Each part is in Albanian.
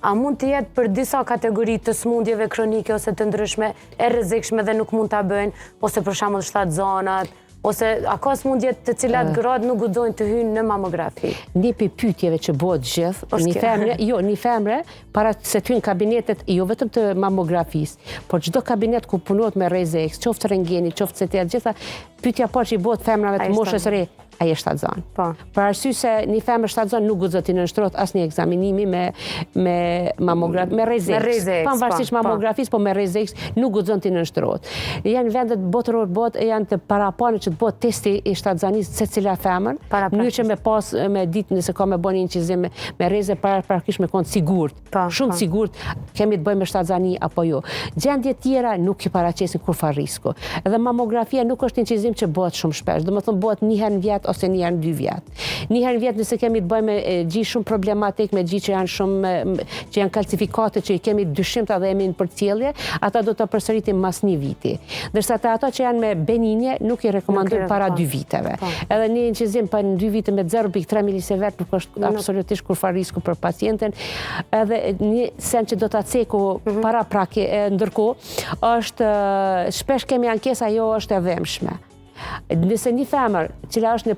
A mund të jetë për disa kategori të smundjeve kronike ose të ndryshme e rrezikshme dhe nuk mund ta bëjnë, ose për shembull shtatzonat, ose a ka smundje të cilat gratë nuk guxojnë të hyjnë në mamografi? Një për pyetjeve që bëhet gjithë, një femre, para se të hyjnë kabinetet, jo vetëm të mamografisë, por çdo kabinet ku punohet me rrezë X, qoftë rentgeni, qoftë CT, gjitha pyetja parë që i bëhet femrave të moshës së re, a je shtatzon? Për arsye se një femër shtatzon nuk guxon të nënshtrohet asnjë ekzaminimi me mamografi, me rrezë X. Pavarësisht mamografisë, po me rrezë X nuk guxon të nënshtrohet. Janë vendet botëror janë të parapane që të bëhet testi i shtatzonisë secila femër, në mënyrë që me ditë nëse ka me bën incizim me rrezë paraprakisht me kon sigurt, shumë sigurt kemi të bëjmë me shtatzoni apo jo. Gjendje tjera nuk i paraqesin kurfar risku. Edhe mamografia nuk është incizim që bëhet shumë shpesh, domethënë bëhet një herë në vit ose një herë në 2 vjet. Një herë në vjet nëse kemi të bëjmë me gjë shumë problematik, me gjë që janë shumë që janë kalcifikate që i kemi dyshimta dhe jemi në përcjellje, ata do të përsëritim mas 1 viti. Ndërsa ato që janë me benignie nuk i rekomandojmë para 2 viteve. Edhe një incizim pa në 2 vite me 0.3 milisievert nuk është absolutisht kurfar risku për pacientin. Edhe një sen që do ta ceku para prakje ndërkohë është shpesh kemi ankesa jo është e dhëmshme. Nëse një femër, cila është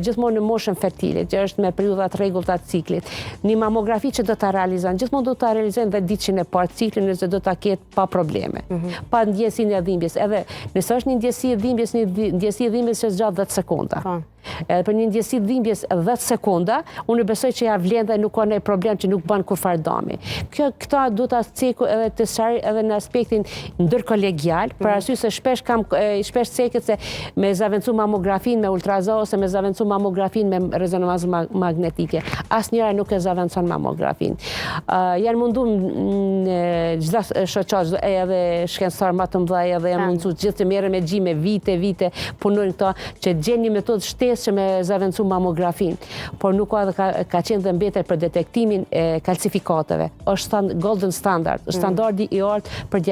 gjithmonë në moshën fertile, që është me periudhat rregullta të ciklit, një mamografi që do ta realizon, gjithmonë do ta realizojnë dhe ditëshin e parë të ciklit, nëse do ta ketë pa probleme, pa ndjesinë e dhimbjes. Edhe nëse është një ndjesi e dhimbjes që zgjat 10 sekonda. Edhe për një ndjesi dhimbjes 10 sekonda, unë besoj që ja vlen dhe nuk ka ndonjë problem që nuk bën kurfar dami. Këta do ta ceku edhe të shari edhe në aspektin ndërkolegial, për arsye se shpesh ceket se me zaventu mamografin me ultrazë ose me zaventu mamografin me rezonancë magnetike. Asnjëra nuk e zavencon mamografin. Janë mundu çdo shoqat edhe shkencëtar më të mëdhenj edhe janë mundu gjithë të merren me gjime vite punojnë këto që gjejnë një metodë shtesë që me zaventu mamografin, por nuk ka ka qenë dhe mbetet për detektimin e kalcifikateve. Është golden standard, standardi i lartë për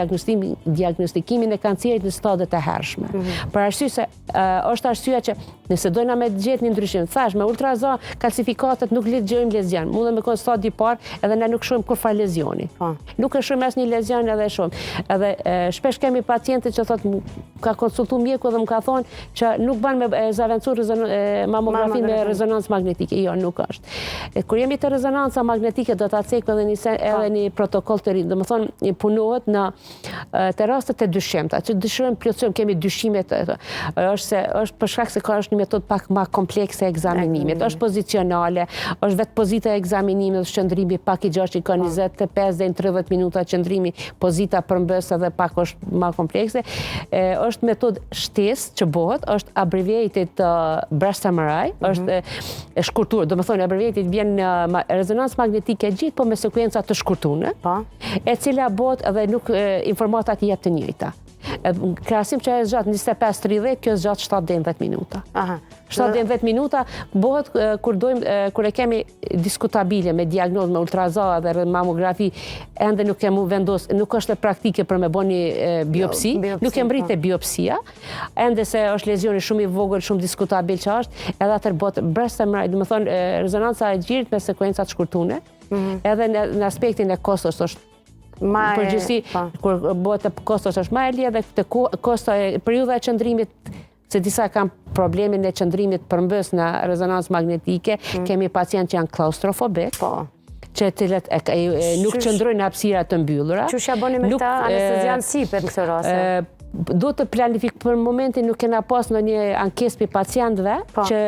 diagnostikimin e kancerit në stadiet e hershme. Për arsye se është arsyeja që nëse dojna me gjetë një ndryshim, thash me ultrazë kalcifikatet nuk gjejmë lezion, mund me kon stadi i parë edhe ne nuk shohim kurfar lezioni. Nuk e shohim asnjë lezion edhe shohim. Edhe shpesh kemi pacientë që thotë ka konsultuar mjeku dhe më ka thonë që nuk bën me zaventu mamografi me rezonancë magnetike. Jo, nuk është. Kur jemi te rezonanca magnetike do ta cekë edhe një protokoll të ri, domethënë punohet në te rastet e dyshimta, që dëshirojmë plotësojmë kemi dyshimet është për shkak se ka është një metodë pak më komplekse e ekzaminimit. Është pozicionale, është vetë pozita e ekzaminimit, shndrimi pak i gjatë, ka 25 deri në 30 minuta qëndrimi, pozita përmbës edhe pak është më komplekse. Është metodë shtesë që bëhet, është abbreviated breast MRI, është shkurtuar, domethënë abbreviated vjen rezonancë magnetike gjithë po me sekuenca të shkurtuara, e cila bëhet edhe nuk informatat jetë të njëjta. Krahasim që e zgjat 25-30, kjo zgjat 7-10 minuta. 7-10 minuta bëhet kur e kemi diskutabile me diagnozë me ultrazë dhe mamografi, ende nuk kemi vendos, nuk është praktike për me bëni biopsi, nuk e mbritet biopsia, ende se është lezioni shumë i vogël, shumë diskutabil që është, edhe atë bëhet breast MRI, domethënë rezonanca e gjirit me sekuenca të shkurtuara, edhe në aspektin e kostos është përgjithësi kur bëhet kostos është më e lehtë dhe kosto e periudha e qëndrimit se disa kanë problemin e qëndrimit përmbës në rezonancë magnetike, kemi pacientë që janë klaustrofobik, që të nuk qëndrojnë në hapësira të mbyllura. Çush ja bëni me këta anestezian sipër në këtë rast? Do të planifikoj për momentin nuk kena pas ndonjë ankesë për pacientëve që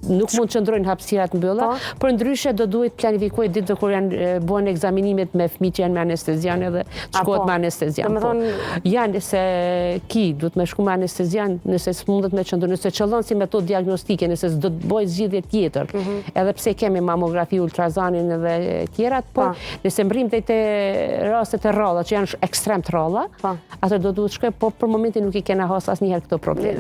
nuk mund të qëndrojnë hapësira të mbyllura, por ndryshe do duhet planifikuar ditë kur janë bën ekzaminimet me fëmijë që janë me anestezian edhe shkohet me anestezian. Domethënë janë se duhet me shku me anestezian nëse s'mundet me qëndru, nëse qëllon si metodë diagnostike, nëse s'do të bëjë zgjidhje tjetër. Edhe pse kemi mamografi, ultrazanin edhe tjerat, por nëse mbrim te rastet e rralla që janë ekstrem të rralla, atë do duhet shkoj, por për momentin nuk i kena has asnjëherë këto probleme.